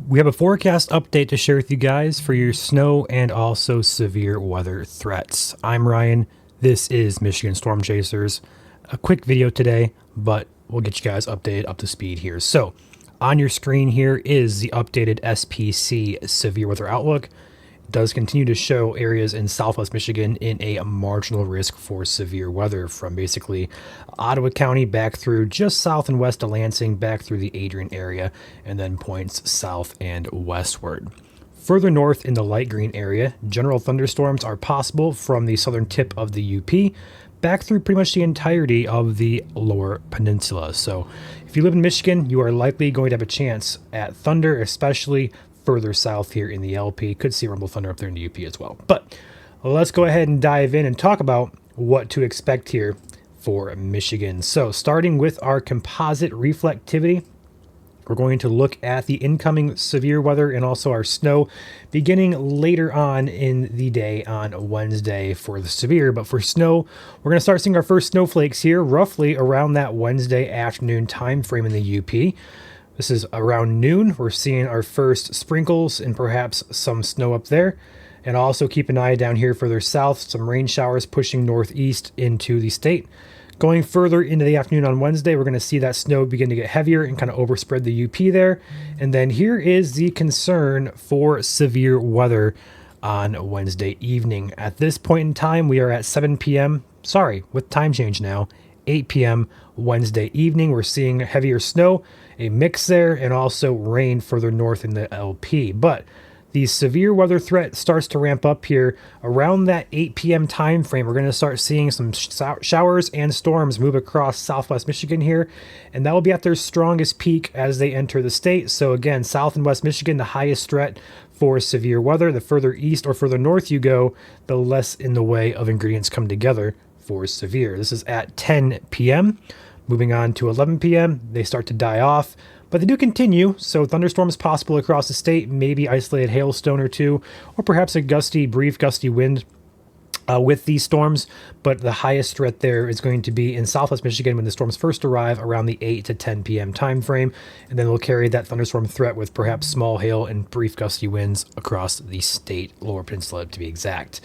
We have a forecast update to share with you guys for your snow and also severe weather threats. I'm Ryan. This is Michigan Storm Chasers. A quick video today, but we'll get you guys updated up to speed here. So, on your screen here is the updated SPC severe weather outlook. It does continue to show areas in southwest Michigan in a marginal risk for severe weather, from basically Ottawa County back through just south and west of Lansing, back through the Adrian area, and then points south and westward. Further north in the light green area, general thunderstorms are possible from the southern tip of the UP back through pretty much the entirety of the lower peninsula. So if you live in Michigan, you are likely going to have a chance at thunder, especially further south here in the LP. Could see rumble thunder up there in the UP as well. But let's go ahead and dive in and talk about what to expect here for Michigan. So starting with our composite reflectivity, we're going to look at the incoming severe weather and also our snow beginning later on in the day on Wednesday for the severe. But for snow, we're going to start seeing our first snowflakes here roughly around that Wednesday afternoon time frame in the UP. This is around noon. We're seeing our first sprinkles and perhaps some snow up there. And also keep an eye down here further south, some rain showers pushing northeast into the state. Going further into the afternoon on Wednesday, we're going to see that snow begin to get heavier and kind of overspread the UP there. And then here is the concern for severe weather on Wednesday evening. At this point in time, we are at 7 p.m. Sorry, with time change now. 8 p.m. Wednesday evening, we're seeing heavier snow, a mix there, and also rain further north in the LP. But the severe weather threat starts to ramp up here around that 8 p.m. time frame. We're going to start seeing some showers and storms move across southwest Michigan here, and that will be at their strongest peak as they enter the state. So again, south and west Michigan, the highest threat for severe weather. The further east or further north you go, the less in the way of ingredients come together for severe. This is at 10 p.m. Moving on to 11 p.m., they start to die off, but they do continue. So thunderstorms possible across the state, maybe isolated hailstone or two, or perhaps a brief gusty wind with these storms. But the highest threat there is going to be in southwest Michigan when the storms first arrive around the 8 to 10 p.m. time frame, and then we'll carry that thunderstorm threat with perhaps small hail and brief gusty winds across the state, lower peninsula to be exact.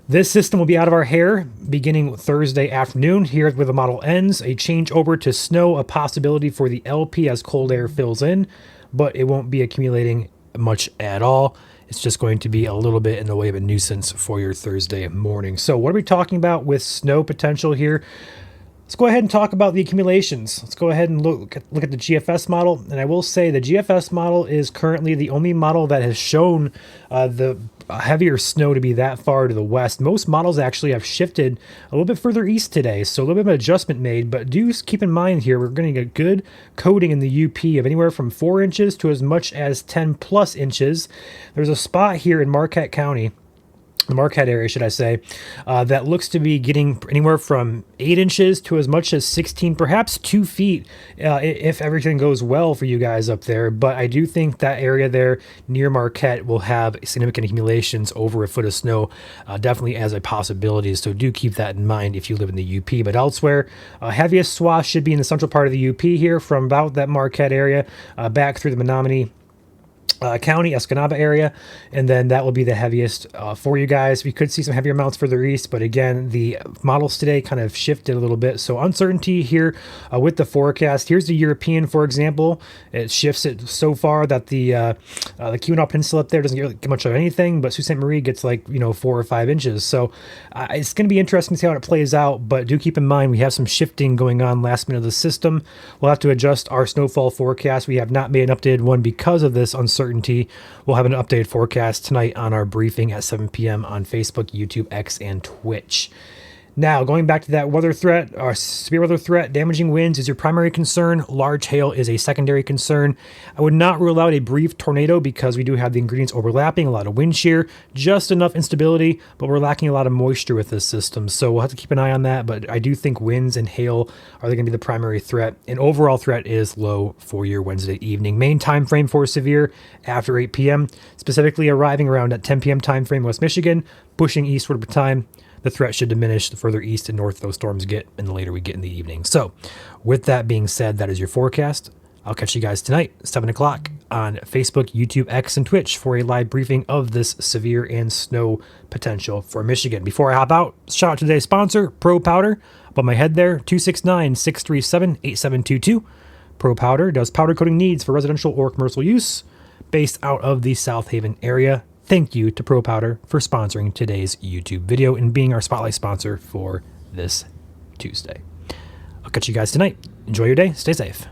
This system will be out of our hair beginning Thursday afternoon. Here where the model ends, a change over to snow, a possibility for the LP as cold air fills in, but it won't be accumulating much at all. It's just going to be a little bit in the way of a nuisance for your Thursday morning. So what are we talking about with snow potential here? Let's go ahead and talk about the accumulations. Let's go ahead and look at the GFS model. And I will say the GFS model is currently the only model that has shown the heavier snow to be that far to the west. Most models actually have shifted a little bit further east today, so a little bit of an adjustment made, but do keep in mind here, we're going to get good coating in the UP of anywhere from 4 inches to as much as 10 plus inches. There's a spot here in Marquette County, the Marquette area, should I say, that looks to be getting anywhere from 8 inches to as much as 16, perhaps 2 feet, if everything goes well for you guys up there. But I do think that area there near Marquette will have significant accumulations over a foot of snow, definitely as a possibility. So do keep that in mind if you live in the UP. But elsewhere, heaviest swath should be in the central part of the UP here, from about that Marquette area back through the Menominee County, Escanaba area, and then that will be the heaviest for you guys. We could see some heavier amounts further east, but again, the models today kind of shifted a little bit. So uncertainty here with the forecast. Here's the European, for example. It shifts it so far that the Keweenaw Peninsula up there doesn't get much of anything, but Sault Ste. Marie gets 4 or 5 inches. So it's going to be interesting to see how it plays out, but do keep in mind we have some shifting going on last minute of the system. We'll have to adjust our snowfall forecast. We have not made an updated one because of this uncertainty. We'll have an updated forecast tonight on our briefing at 7 p.m. on Facebook, YouTube, X, and Twitch. Now, going back to that weather threat, our severe weather threat, damaging winds is your primary concern. Large hail is a secondary concern. I would not rule out a brief tornado because we do have the ingredients overlapping, a lot of wind shear, just enough instability, but we're lacking a lot of moisture with this system. So we'll have to keep an eye on that, but I do think winds and hail are going to be the primary threat. And overall threat is low for your Wednesday evening. Main time frame for severe after 8 p.m., specifically arriving around at 10 p.m. time frame West Michigan, pushing eastward with time. The threat should diminish the further east and north those storms get, and the later we get in the evening. So with that being said, that is your forecast. I'll catch you guys tonight, 7 o'clock on Facebook, YouTube, X, and Twitch for a live briefing of this severe and snow potential for Michigan. Before I hop out, shout out to today's sponsor, Pro Powder. Above my head there, 269-637-8722. Pro Powder does powder coating needs for residential or commercial use based out of the South Haven area. Thank you to Pro Powder for sponsoring today's YouTube video and being our spotlight sponsor for this Tuesday. I'll catch you guys tonight. Enjoy your day. Stay safe.